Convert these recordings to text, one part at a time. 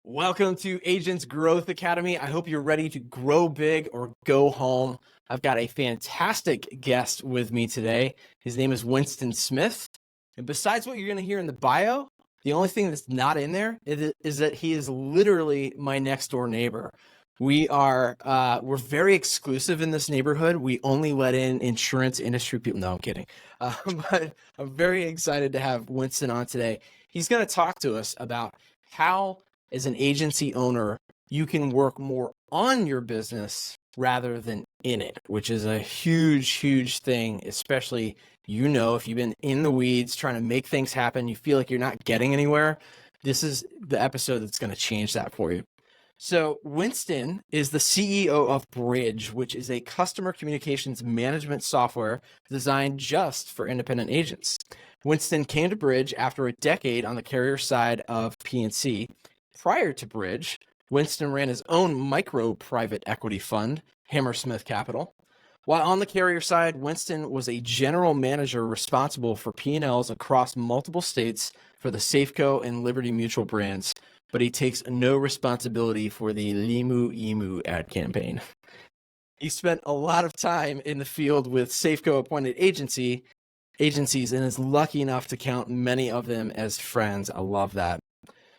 Welcome to Agents Growth Academy. I hope you're ready to grow big or go home. I've got a fantastic guest with me today. His name is Winston Smith. And besides what you're going to hear in the bio, the only thing that's not in there is that he is literally my next door neighbor. We're very exclusive in this neighborhood. We only let in insurance industry people. No, I'm kidding. But I'm very excited to have Winston on today. He's going to talk to us about how, as an agency owner, you can work more on your business rather than in it, which is a huge, huge thing, especially, if you've been in the weeds trying to make things happen, you feel like you're not getting anywhere. This is the episode that's going to change that for you. So Winston is the CEO of Bridge, which is a customer communications management software designed just for independent agents. Winston came to Bridge after a decade on the carrier side of P&C. Prior to Bridge, Winston ran his own micro private equity fund, Hammersmith Capital. While on the carrier side, Winston was a general manager responsible for P&Ls across multiple states for the Safeco and Liberty Mutual brands, but he takes no responsibility for the Limu Emu ad campaign. He spent a lot of time in the field with Safeco appointed agencies and is lucky enough to count many of them as friends. I love that.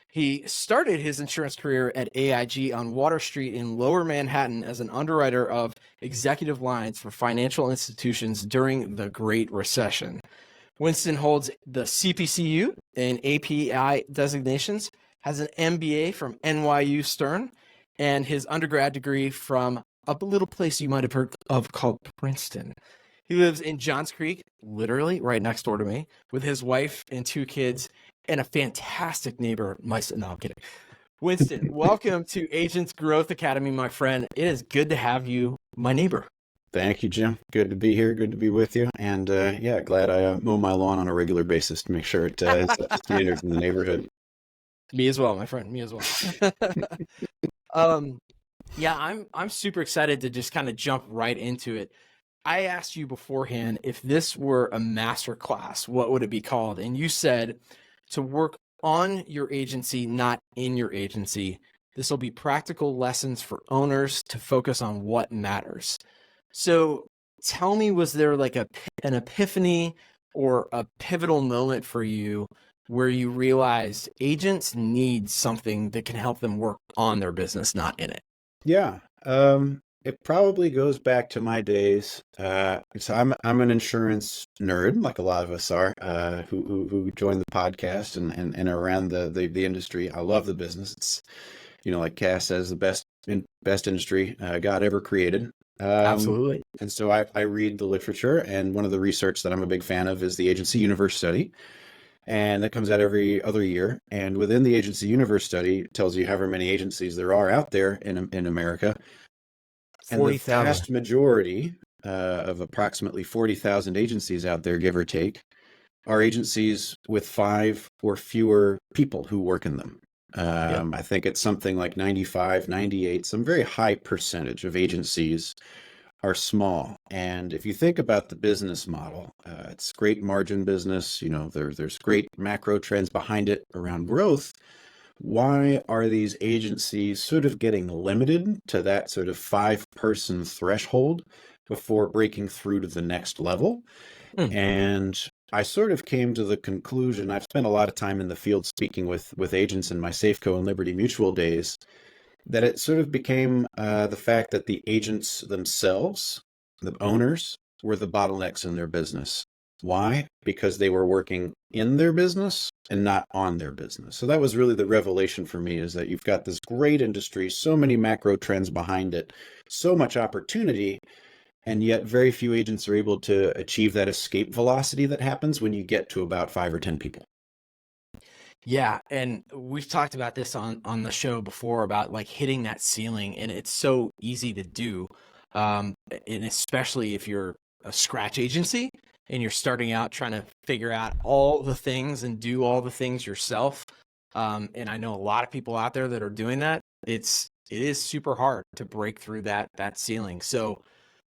He started his insurance career at AIG on Water Street in Lower Manhattan as an underwriter of executive lines for financial institutions during the Great Recession. Winston holds the CPCU and API designations, has an MBA from NYU Stern, and his undergrad degree from a little place you might have heard of called Princeton. He lives in Johns Creek, literally right next door to me, with his wife and 2 kids, and a fantastic neighbor. No, I'm kidding. Winston, welcome to Agents Growth Academy, my friend. It is good to have you, my neighbor. Thank you, Jim. Good to be here. Good to be with you. And glad I mow my lawn on a regular basis to make sure it's up to standards in the neighborhood. Me as well, my friend. Me as well. I'm super excited to just kind of jump right into it. I asked you beforehand if this were a master class, what would it be called? And you said to work on your agency, not in your agency. This will be practical lessons for owners to focus on what matters. So tell me, was there like an epiphany or a pivotal moment for you where you realized agents need something that can help them work on their business, not in it? Yeah. It probably goes back to my days. So I'm an insurance nerd, like a lot of us are, who joined the podcast and around the industry. I love the business. It's, like Cass says, the best industry God ever created. Absolutely. And so I read the literature, and one of the research that I'm a big fan of is the Agency Universe study. And that comes out every other year. And within the Agency Universe study, it tells you however many agencies there are out there in America. 40,000. And the vast majority of approximately 40,000 agencies out there, give or take, are agencies with 5 or fewer people who work in them. I think it's something like 95, 98, some very high percentage of agencies are small. And if you think about the business model, it's great margin business. There's great macro trends behind it around growth. Why are these agencies sort of getting limited to that sort of 5-person threshold before breaking through to the next level? And I sort of came to the conclusion, I've spent a lot of time in the field speaking with agents in my Safeco and Liberty Mutual days, that it sort of became the fact that the agents themselves, the owners, were the bottlenecks in their business. Why? Because they were working in their business and not on their business. So that was really the revelation for me, is that you've got this great industry, so many macro trends behind it, so much opportunity, and yet very few agents are able to achieve that escape velocity that happens when you get to about 5 or 10 people. Yeah, and we've talked about this on the show before about like hitting that ceiling, and it's so easy to do, and especially if you're a scratch agency and you're starting out trying to figure out all the things and do all the things yourself. And I know a lot of people out there that are doing that. It is super hard to break through that ceiling. So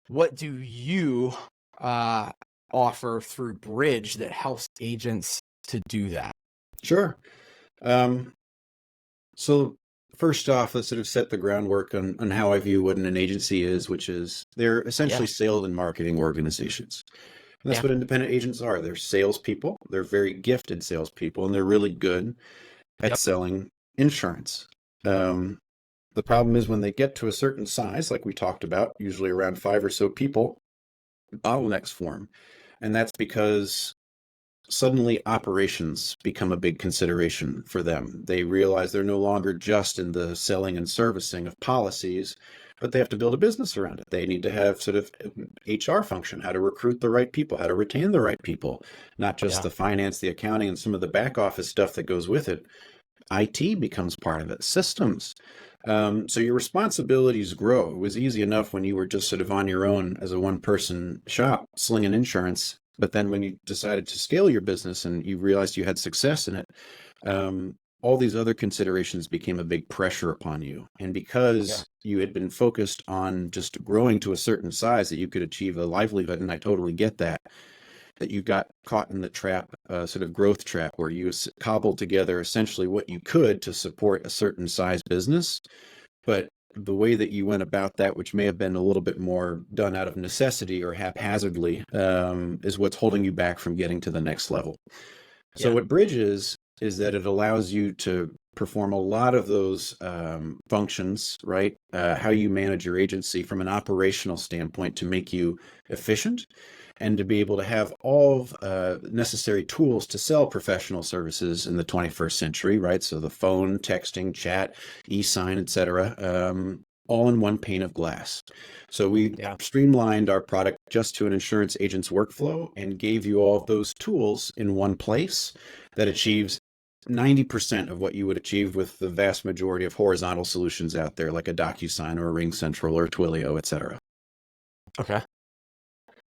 what do you offer through Bridge that helps agents to do that? Sure. So first off, let's sort of set the groundwork on how I view what an agency is, which is they're Yeah. essentially sales and marketing organizations. And that's Yeah. what independent agents are. They're salespeople. They're very gifted salespeople, and they're really good at Yep. selling insurance. The problem is when they get to a certain size, like we talked about, usually around 5 or so people, bottlenecks form. And that's because suddenly operations become a big consideration for them. They realize they're no longer just in the selling and servicing of policies, but they have to build a business around it. They need to have sort of HR function, how to recruit the right people, how to retain the right people, not just Yeah. the finance, the accounting, and some of the back office stuff that goes with it. IT becomes part of it, systems. So your responsibilities grow. It was easy enough when you were just sort of on your own as a one-person shop slinging insurance. But then when you decided to scale your business and you realized you had success in it, all these other considerations became a big pressure upon you. And because you had been focused on just growing to a certain size that you could achieve a livelihood, and I totally get that you got caught in the trap, sort of growth trap, where you cobbled together essentially what you could to support a certain size business. But the way that you went about that, which may have been a little bit more done out of necessity or haphazardly, is what's holding you back from getting to the next level. So what Bridge is that it allows you to perform a lot of those functions, right? How you manage your agency from an operational standpoint to make you efficient and to be able to have all necessary tools to sell professional services in the 21st century, right? So the phone, texting, chat, e-sign, et cetera, all in one pane of glass. So we streamlined our product just to an insurance agent's workflow and gave you all of those tools in one place that achieves 90% of what you would achieve with the vast majority of horizontal solutions out there, like a DocuSign or a RingCentral or Twilio, et cetera. Okay.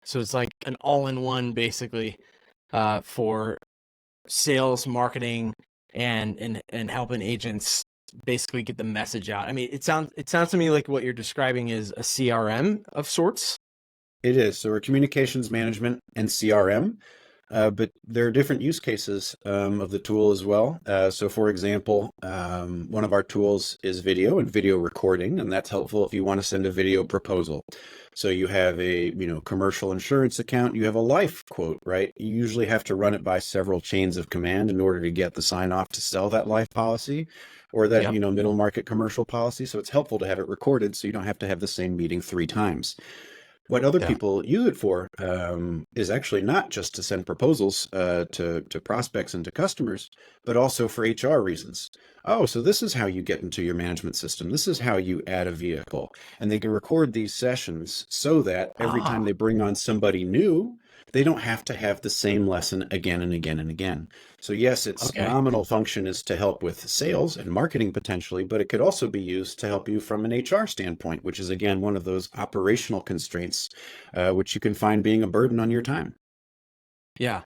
So it's like an all-in-one, basically, for sales, marketing, and helping agents basically get the message out. I mean, it sounds to me like what you're describing is a CRM of sorts. It is. So we're communications management and CRM. But there are different use cases of the tool as well. So for example, one of our tools is video and video recording, and that's helpful if you want to send a video proposal. So you have a, commercial insurance account, you have a life quote, right? You usually have to run it by several chains of command in order to get the sign off to sell that life policy or that, middle market commercial policy. So it's helpful to have it recorded so you don't have to have the same meeting 3 times. What other people use it for is actually not just to send proposals to prospects and to customers, but also for HR reasons. Oh, so this is how you get into your management system. This is how you add a vehicle. And they can record these sessions so that every time they bring on somebody new, they don't have to have the same lesson again and again and again. So yes, its nominal function is to help with sales and marketing potentially, but it could also be used to help you from an HR standpoint, which is again one of those operational constraints, which you can find being a burden on your time. Yeah,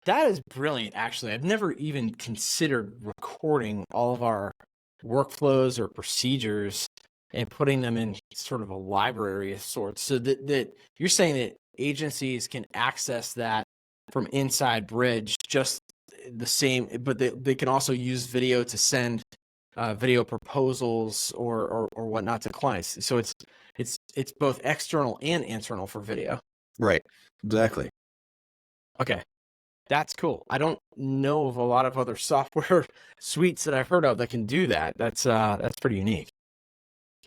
that is brilliant. Actually, I've never even considered recording all of our workflows or procedures and putting them in sort of a library of sorts. So that you're saying that agencies can access that from inside Bridge just the same, but they can also use video to send video proposals or whatnot to clients. So it's both external and internal for video. Right. Exactly. Okay. That's cool. I don't know of a lot of other software suites that I've heard of that can do that. That's pretty unique.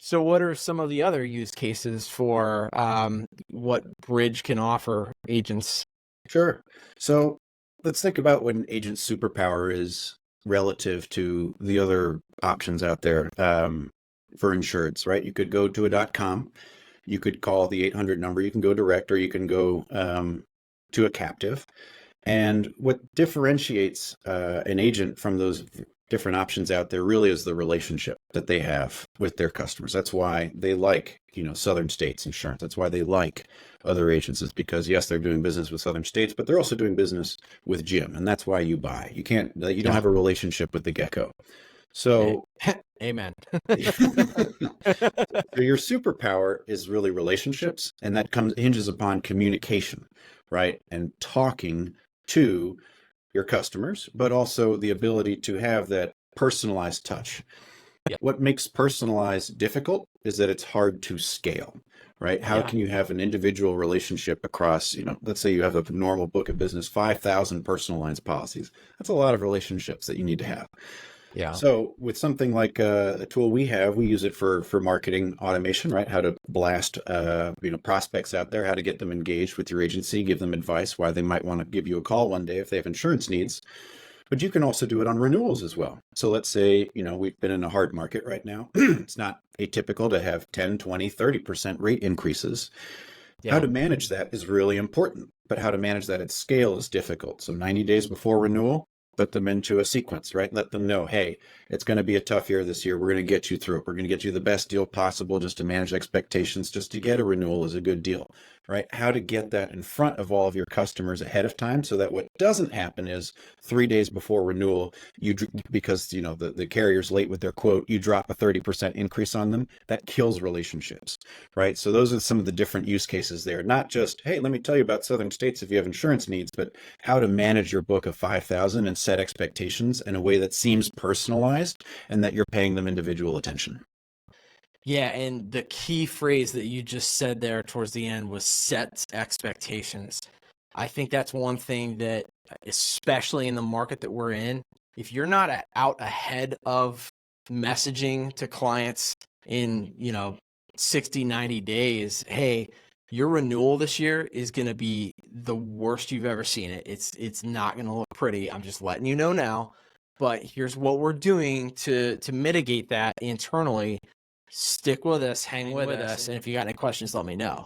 So what are some of the other use cases for what Bridge can offer agents? Sure. So let's think about what an agent's superpower is relative to the other options out there for insureds, right? You could go to a .com, you could call the 800 number, you can go direct, or you can go to a captive. And what differentiates an agent from those different options out there really is the relationship that they have with their customers. That's why they like, Southern States Insurance. That's why they like other agents, is because yes, they're doing business with Southern States, but they're also doing business with Jim. And that's why you buy. You don't have a relationship with the gecko. So amen. So your superpower is really relationships, and that hinges upon communication, right? And talking to your customers, but also the ability to have that personalized touch. Yeah. What makes personalized difficult is that it's hard to scale, right? How Yeah. can you have an individual relationship across, let's say you have a normal book of business, 5,000 personal lines policies. That's a lot of relationships that you need to have. Yeah. So with something like a tool we have, we use it for marketing automation, right? How to blast prospects out there, how to get them engaged with your agency, give them advice why they might want to give you a call one day if they have insurance needs. But you can also do it on renewals as well. So let's say, we've been in a hard market right now. It's not atypical to have 10, 20, 30% rate increases. How Yeah. to manage that is really important, but how to manage that at scale is difficult. So 90 days before renewal, put them into a sequence, right? Let them know, hey, it's going to be a tough year this year. We're going to get you through it. We're going to get you the best deal possible just to manage expectations. Just to get a renewal is a good deal, right? How to get that in front of all of your customers ahead of time so that what doesn't happen is 3 days before renewal, because the carrier's late with their quote, you drop a 30% increase on them. That kills relationships, right? So those are some of the different use cases there. Not just, hey, let me tell you about Southern states if you have insurance needs, but how to manage your book of 5,000 and set expectations in a way that seems personalized and that you're paying them individual attention. Yeah, and the key phrase that you just said there towards the end was set expectations. I think that's one thing that, especially in the market that we're in, if you're not out ahead of messaging to clients in, 60, 90 days, hey, your renewal this year is going to be the worst you've ever seen it. It's not going to look pretty. I'm just letting you know now. But here's what we're doing to mitigate that internally. Stick with us, hang with us, and if you got any questions, let me know.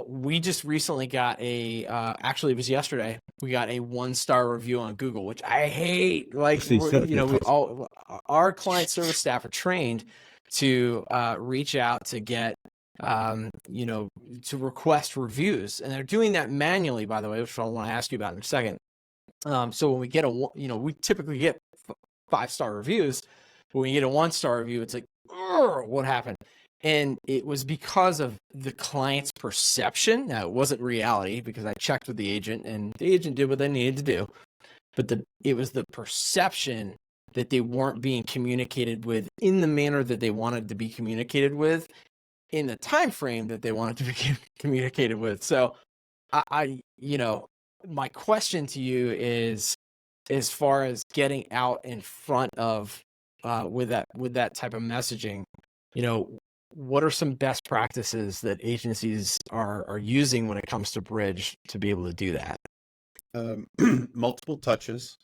We just recently got actually it was yesterday, we got a 1-star review on Google, which I hate. Like, our client service staff are trained to reach out to get, to request reviews, and they're doing that manually, by the way, which I want to ask you about in a second. So when we get we typically get 5-star reviews, but when you get a 1-star review, it's like, what happened? And it was because of the client's perception. Now, it wasn't reality because I checked with the agent and the agent did what they needed to do. But it was the perception that they weren't being communicated with in the manner that they wanted to be communicated with, in the time frame that they wanted to be communicated with. So my question to you is, as far as getting out in front of with that type of messaging, what are some best practices that agencies are using when it comes to Bridge to be able to do that? Multiple touches,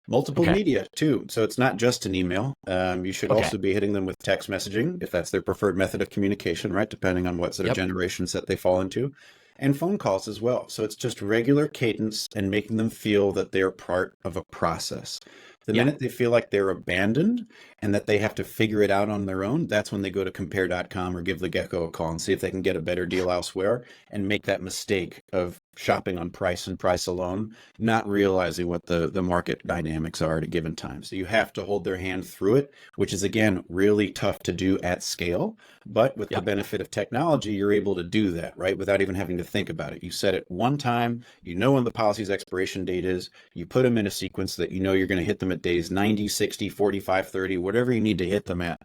multiple media too. So it's not just an email. You should also be hitting them with text messaging if that's their preferred method of communication, right? Depending on what sort of generations that they fall into, and phone calls as well. So it's just regular cadence and making them feel that they're part of a process. The minute they feel like they're abandoned and that they have to figure it out on their own, that's when they go to compare.com or give the Gecko a call and see if they can get a better deal elsewhere and make that mistake of shopping on price and price alone, not realizing what the market dynamics are at a given time. So you have to hold their hand through it, which is, again, really tough to do at scale. But with the benefit of technology, you're able to do that, right? Without even having to think about it. You set it one time, you know when the policy's expiration date is, you put them in a sequence that you know you're going to hit them at days 90, 60, 45, 30, whatever you need to hit them at,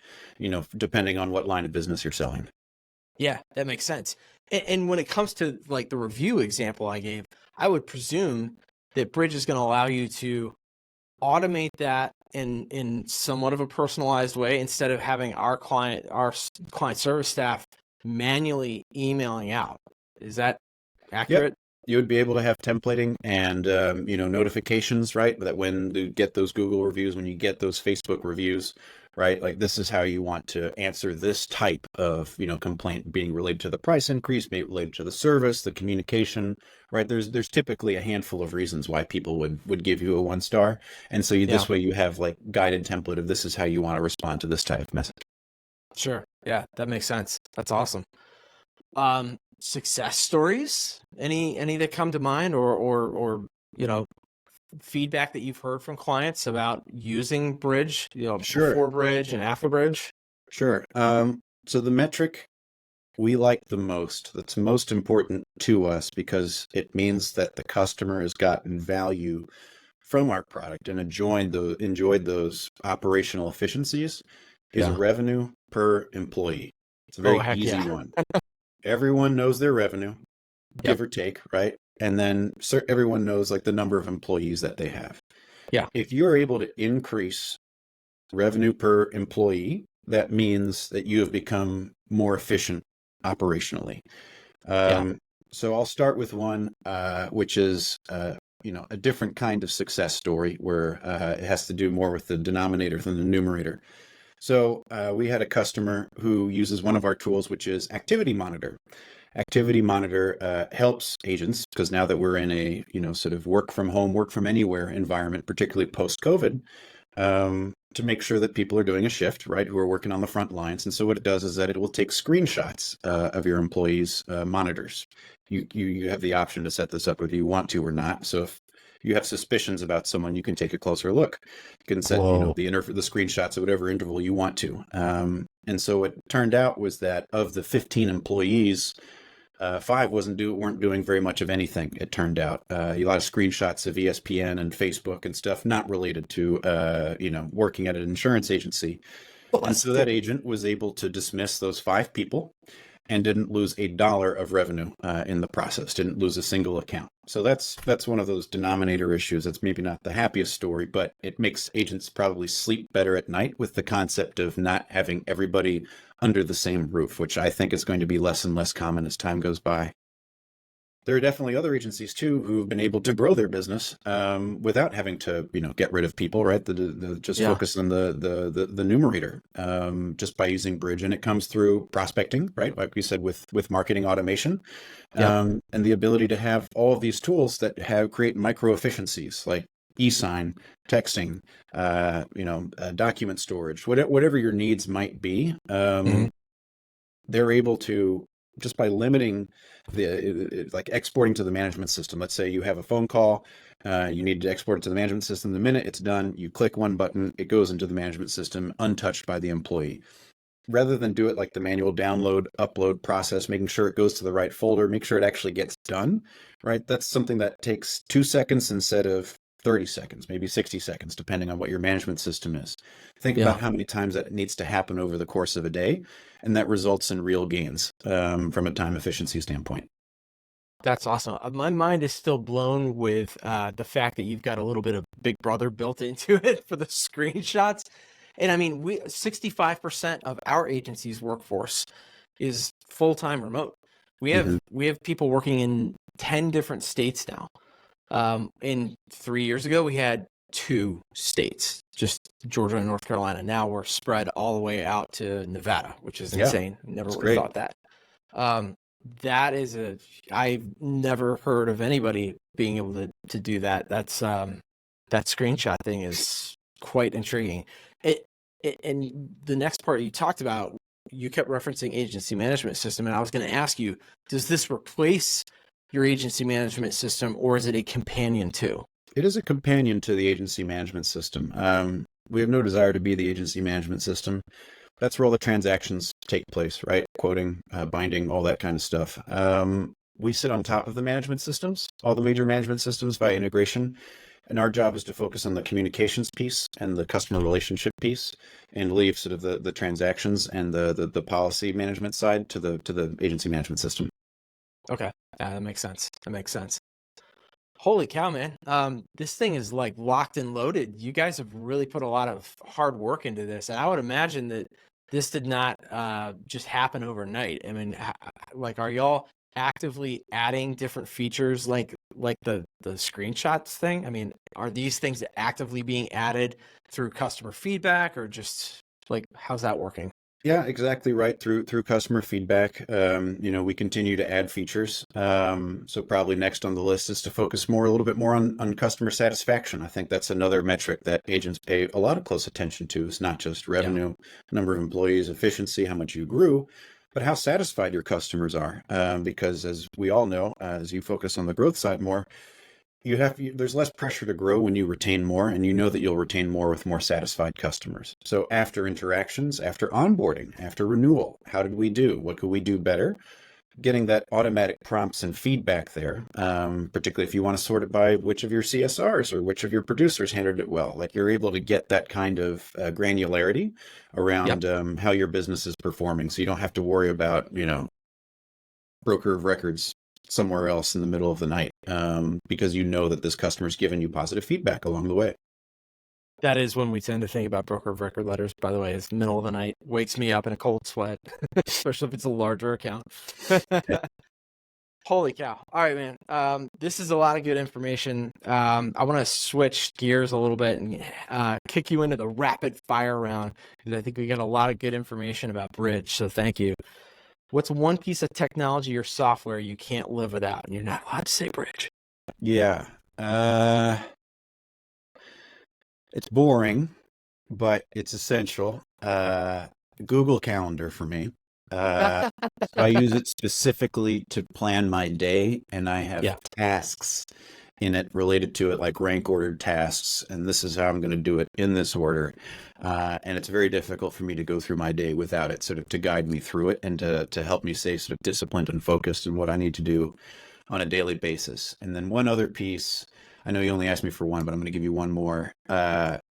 depending on what line of business you're selling. Yeah, that makes sense. And when it comes to like the review example I gave, I would presume that Bridge is going to allow you to automate that in somewhat of a personalized way, instead of having our client service staff manually emailing out. Is that accurate? Yep. You would be able to have templating and, notifications, right? That when you get those Google reviews, when you get those Facebook reviews, right? Like, this is how you want to answer this type of, complaint being related to the price increase, maybe related to the service, the communication, right? There's typically a handful of reasons why people would give you a 1-star. And so this way you have like guided template of this is how you want to respond to this type of message. Sure. Yeah, that makes sense. That's awesome. Success stories, any that come to mind, or feedback that you've heard from clients about using Bridge, Sure. Before Bridge and after Bridge? Sure. So the metric we like the most, that's most important to us, because it means that the customer has gotten value from our product and enjoyed those operational efficiencies is Yeah. revenue per employee. It's a Oh, very heck easy yeah. one. Everyone knows their revenue, Yep. give or take, right? And then everyone knows like the number of employees that they have. Yeah. If you're able to increase revenue per employee, that means that you have become more efficient operationally. Yeah. So I'll start with one, which is, a different kind of success story where it has to do more with the denominator than the numerator. So we had a customer who uses one of our tools, which is Activity Monitor. Activity Monitor helps agents because now that we're in a sort of work from home, work from anywhere environment, particularly post COVID, to make sure that people are doing a shift, right, who are working on the front lines. And so what it does is that it will take screenshots of your employees' monitors. You have the option to set this up whether you want to or not. So if you have suspicions about someone, you can take a closer look. You can set Whoa. the screenshots at whatever interval you want to. And so what turned out was that of the 15 employees, 5 weren't doing very much of anything. It turned out a lot of screenshots of ESPN and Facebook and stuff not related to working at an insurance agency. And so that agent was able to dismiss those 5 people and didn't lose $1 of revenue in the process. Didn't lose a single account. So that's one of those denominator issues. That's maybe not the happiest story, but it makes agents probably sleep better at night with the concept of not having everybody under the same roof, which I think is going to be less and less common as time goes by. There are definitely other agencies too who've been able to grow their business without having to, get rid of people, right? Just focus on the numerator just by using Bridge, and it comes through prospecting, right? Like we said with marketing automation, and the ability to have all of these tools that create micro efficiencies like e-sign, texting, document storage, whatever your needs might be. They're able to, just by limiting like exporting to the management system. Let's say you have a phone call, you need to export it to the management system. The minute it's done, you click one button, it goes into the management system untouched by the employee. Rather than do it like the manual download, upload process, making sure it goes to the right folder, make sure it actually gets done, right? That's something that takes 2 seconds instead of 30 seconds, maybe 60 seconds, depending on what your management system is. Think about how many times that needs to happen over the course of a day, and that results in real gains from a time efficiency standpoint. That's awesome. My mind is still blown with the fact that you've got a little bit of Big Brother built into it for the screenshots. And I mean, 65% of our agency's workforce is full-time remote. We have people working in 10 different states now. In 3 years ago, we had 2 states, just Georgia and North Carolina. Now we're spread all the way out to Nevada, which is insane. Never would have thought that. I've never heard of anybody being able to do that. That's that screenshot thing is quite intriguing. And the next part you talked about, you kept referencing agency management system, and I was going to ask you, does this replace your agency management system, or is it a companion to? It is a companion to the agency management system. We have no desire to be the agency management system. That's where all the transactions take place, right? Quoting, binding, all that kind of stuff. We sit on top of the management systems, all the major management systems by integration. And our job is to focus on the communications piece and the customer relationship piece, and leave sort of the transactions and the policy management side to the agency management system. Okay. That makes sense. Holy cow, man. This thing is like locked and loaded. You guys have really put a lot of hard work into this. And I would imagine that this did not just happen overnight. I mean, like, are y'all actively adding different features like the screenshots thing? I mean, are these things actively being added through customer feedback, or just like, how's that working? Yeah, exactly right. Through customer feedback, we continue to add features. So probably next on the list is to focus a little bit more on customer satisfaction. I think that's another metric that agents pay a lot of close attention to. It's not just revenue, number of employees, efficiency, how much you grew, but how satisfied your customers are. Because as we all know, as you focus on the growth side more, there's less pressure to grow when you retain more, and you know that you'll retain more with more satisfied customers. So after interactions, after onboarding, after renewal, how did we do? What could we do better? getting that automatic prompts and feedback there, particularly if you want to sort it by which of your CSRs or which of your producers handled it well. Like you're able to get that kind of granularity Yep. around how your business is performing. So you don't have to worry about, broker of records somewhere else in the middle of the night, because you know that this customer's given you positive feedback along the way. That is when we tend to think about broker of record letters, by the way, is the middle of the night. Wakes me up in a cold sweat, especially if it's a larger account. Holy cow. All right, man. This is a lot of good information. I want to switch gears a little bit and kick you into the rapid fire round because I think we got a lot of good information about Bridge. So thank you. What's one piece of technology or software you can't live without? And you're not allowed to say Bridge. Yeah. It's boring, but it's essential. Google Calendar for me. So I use it specifically to plan my day, and I have tasks in it related to it, like rank ordered tasks. And this is how I'm going to do it in this order. And it's very difficult for me to go through my day without it, sort of to guide me through it and to help me stay sort of disciplined and focused in what I need to do on a daily basis. And then one other piece, I know you only asked me for one, but I'm going to give you one more,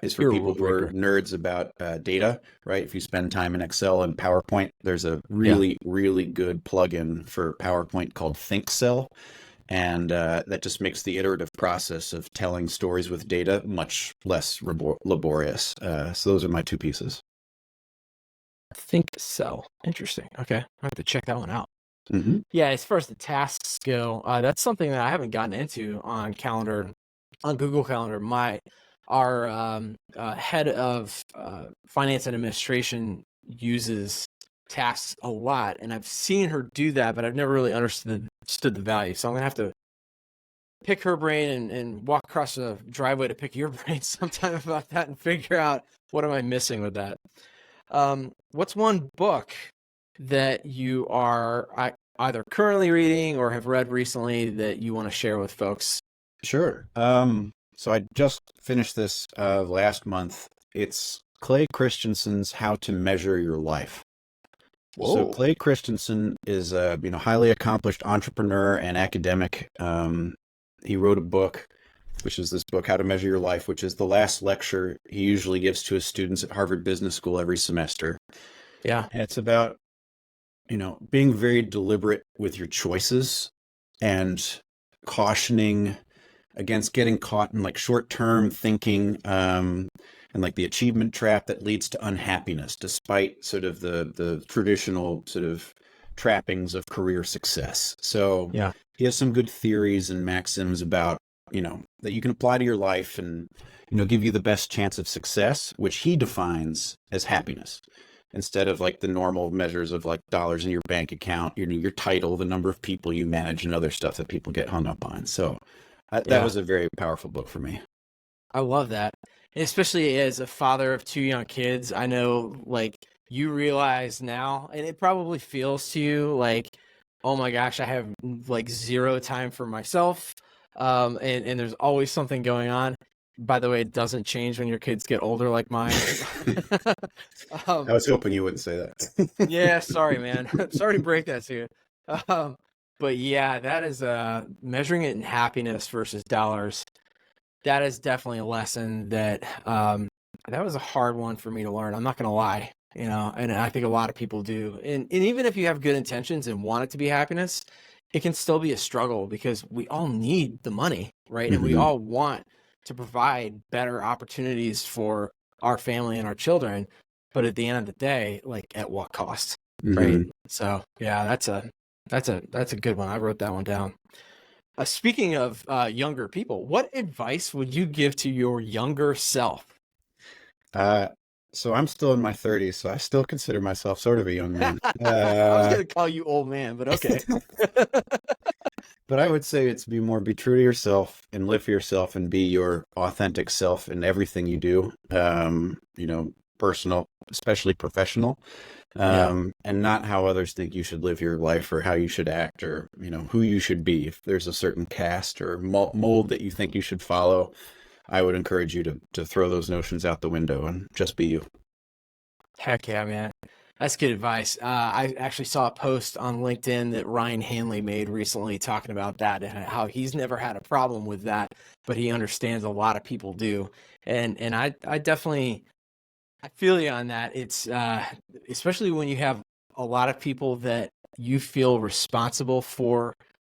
is for people who are nerds about data, right? If you spend time in Excel and PowerPoint, there's a really, really good plugin for PowerPoint called ThinkCell. And that just makes the iterative process of telling stories with data much less laborious. So those are my two pieces. ThinkCell. Interesting. Okay. I have to check that one out. Mm-hmm. Yeah, as far as the tasks go, that's something that I haven't gotten into on Google Calendar. Our head of finance and administration uses tasks a lot, and I've seen her do that, but I've never really understood the value. So I'm gonna have to pick her brain and walk across the driveway to pick your brain sometime about that and figure out what am I missing with that. What's one book that you are either currently reading or have read recently that you want to share with folks? Sure. So I just finished this last month. It's Clay Christensen's How to Measure Your Life. Whoa. So Clay Christensen is a highly accomplished entrepreneur and academic. He wrote a book, which is this book, How to Measure Your Life, which is the last lecture he usually gives to his students at Harvard Business School every semester. Yeah. And it's about, being very deliberate with your choices and cautioning against getting caught in like short-term thinking, and like the achievement trap that leads to unhappiness, despite sort of the traditional sort of trappings of career success. So he has some good theories and maxims about, that you can apply to your life and, give you the best chance of success, which he defines as happiness, instead of like the normal measures of like dollars in your bank account, your title, the number of people you manage, and other stuff that people get hung up on. So that was a very powerful book for me. I love that. Especially as a father of two young kids, I know like you realize now, and it probably feels to you like, oh my gosh, I have like zero time for myself. And there's always something going on. By the way, it doesn't change when your kids get older like mine. I was hoping you wouldn't say that. Yeah, sorry, man. Sorry to break that to you. But yeah, that is measuring it in happiness versus dollars. That is definitely a lesson that that was a hard one for me to learn. I'm not going to lie, and I think a lot of people do. And even if you have good intentions and want it to be happiness, it can still be a struggle because we all need the money, right? Mm-hmm. And we all want to provide better opportunities for our family and our children. But at the end of the day, like at what cost, right? So yeah, that's a good one. I wrote that one down. Speaking of younger people, what advice would you give to your younger self? So I'm still in my 30s, so I still consider myself sort of a young man. I was going to call you old man, but okay. But I would say it's be true to yourself and live for yourself and be your authentic self in everything you do, personal, especially professional, and not how others think you should live your life or how you should act or, who you should be. If there's a certain caste or mold that you think you should follow, I would encourage you to throw those notions out the window and just be you. Heck yeah, man. That's good advice. I actually saw a post on LinkedIn that Ryan Hanley made recently talking about that and how he's never had a problem with that, but he understands a lot of people do. And I definitely, I feel you on that. It's especially when you have a lot of people that you feel responsible for,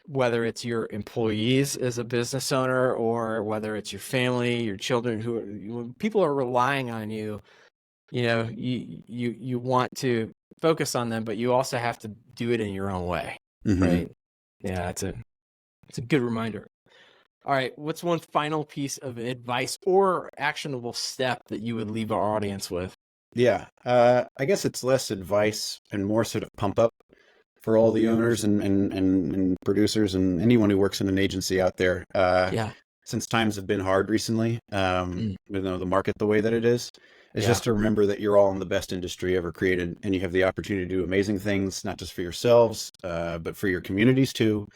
whether it's your employees as a business owner or whether it's your family, your children, when people are relying on you. You want to focus on them, but you also have to do it in your own way, right? Yeah, it's a good reminder. All right, what's one final piece of advice or actionable step that you would leave our audience with? Yeah, I guess it's less advice and more sort of pump up for all the owners and producers and anyone who works in an agency out there. Yeah. Since times have been hard recently, the market the way that it is Yeah. just to remember that you're all in the best industry ever created, and you have the opportunity to do amazing things, not just for yourselves, but for your communities too.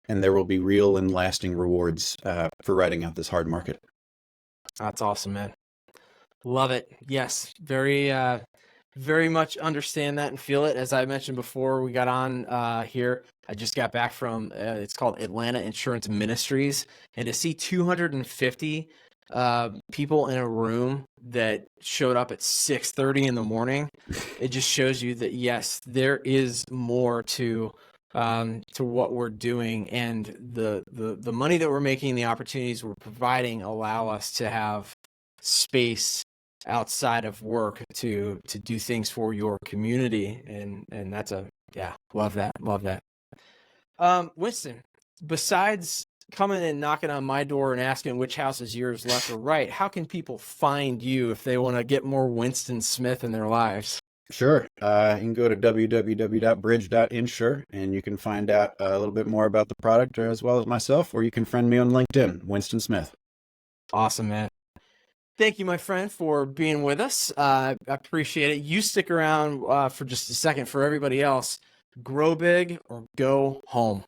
And there will be real and lasting rewards for riding out this hard market. That's awesome, man. Love it. Yes, very much understand that and feel it. As I mentioned before, we got on here. I just got back from it's called Atlanta Insurance Ministries, and to see 250 people in a room that showed up at 6:30 in the morning, it just shows you that yes, there is more to what we're doing, and the money that we're making, the opportunities we're providing, allow us to have space outside of work to do things for your community, and that's love that. Winston, besides coming and knocking on my door and asking which house is yours, left or right, how can people find you if they want to get more Winston Smith in their lives? Sure. You can go to www.bridge.insure and you can find out a little bit more about the product as well as myself, or you can friend me on LinkedIn, Winston Smith. Awesome, man. Thank you, my friend, for being with us. I appreciate it. You stick around for just a second. For everybody else, grow big or go home.